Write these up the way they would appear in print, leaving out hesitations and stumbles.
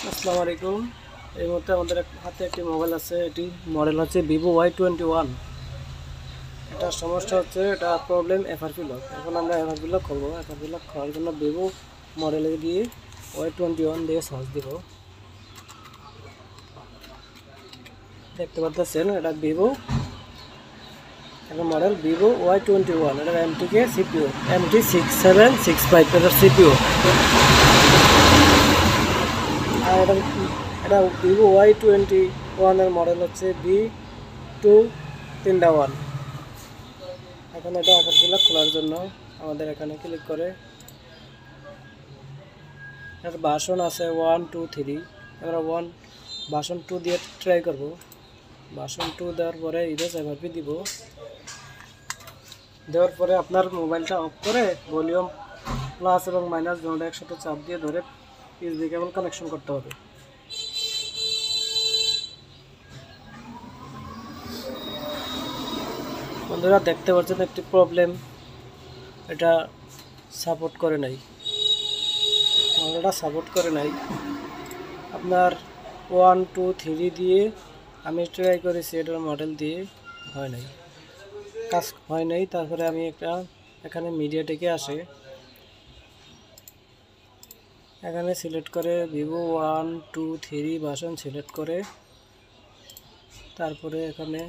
আসসালামু আলাইকুম। এই মুহূর্তে আমাদের হাতে একটি মোবাইল আছে। এটি মডেল হচ্ছে ভিভো Y21। এটার সমস্যা হচ্ছে, এটা প্রবলেম এফআরপি লক। এখন আমরা এফআরপি লক করবো। এফআরপি লক করার জন্য ভিভো মডেলে গিয়ে Y21 দিয়ে সার্চ দিব। দেখতে পাচ্ছেন এটা ভিভো, একটা মডেল ভিভো Y21। এটা MTK CPU, MT6765 এটার CPU। আর এটা ভিভো Y21 এর মডেল হচ্ছে B23-1। এখন এটা এফআরপি খোলার জন্য আমাদের এখানে ক্লিক করে এর ভার্সন আছে 1 2 3। আমরা ভার্সন 2 দিয়ে ট্রাই করব। ভার্সন 2 দেওয়ার পরে ইরেজ এফআরপি দিব। দেওয়ার পরে আপনার মোবাইলটা অফ করে ভলিউম প্লাস এবং মাইনাস দুটো একসাথে চাপ দিয়ে ধরে ইউএসবি কেবল কানেকশন করতে হবে। বন্ধুরা দেখতে পাচ্ছেন একটি প্রবলেম, এটা সাপোর্ট করে নাই, এটা সাপোর্ট করে নাই। আপনার 1 2 3 দিয়ে আমি ট্রাই করেছি, এটার মডেল দিয়ে হয় নাই, কাজ হয় নাই। তারপরে আমি এখানে মিডিয়াটেকে আসে, এখানে সিলেক্ট করে ভিভো 1 2 3 ভার্সন সিলেক্ট করে তারপরে এখানে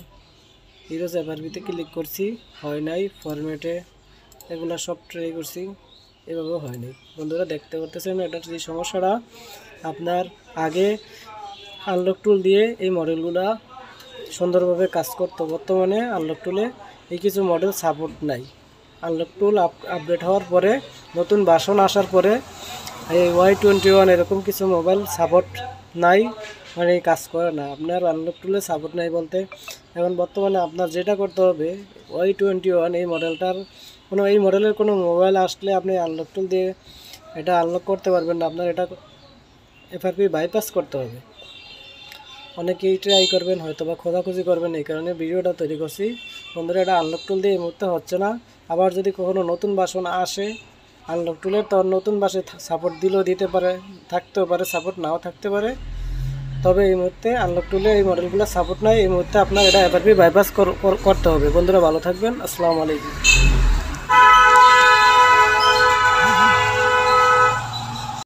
হিরোজ এফআরপিতে ক্লিক করছি, হয় নাই। ফরম্যাটে এগুলা সব ট্রাই করছি, এভাবেও হয় নাই। বন্ধুরা দেখতে পারতেছেন এটার যে সমস্যাটা, আপনার আগে আনলক টুল দিয়ে এই মডেলগুলা সুন্দরভাবে কাজ করতো। বর্তমানে আনলক টুলে এই কিছু মডেল সাপোর্ট নাই। আনলক টুল আপডেট হওয়ার পরে, নতুন ভার্সন আসার পরে এই Y21 এরকম কিছু মোবাইল সাপোর্ট নাই, মানে কাজ করে না। আপনার আনলক টুলে সাপোর্ট নাই বলতে এখন বর্তমানে আপনার যেটা করতে হবে, Y21 এই মডেলটার এই মডেলের কোনো মোবাইল আসলে আপনি আনলক টুল দিয়ে এটা আনলক করতে পারবেন না। আপনার এটা এফআরপি বাইপাস করতে হবে। অনেকেই ট্রাই করবেন, হয়তো বা খোঁজাখুঁজি করবেন, এই কারণে ভিডিওটা তৈরি করছি। বন্ধুরা এটা আনলক টুল দিয়ে এই মুহূর্তে হচ্ছে না। আবার যদি কখনো নতুন ভার্সন আসে আনলক টুলের, তো নতুন ভার্সনে সাপোর্ট দিলেও দিতে পারে, থাকতেও পারে, সাপোর্ট নাও থাকতে পারে। তবে এই মুহূর্তে আনলক টুলে এই মডেলগুলো সাপোর্ট নাই। এই মুহূর্তে আপনার এটা এফআরপি বাইপাস করতে হবে। বন্ধুরা ভালো থাকবেন। আসসালামু আলাইকুম।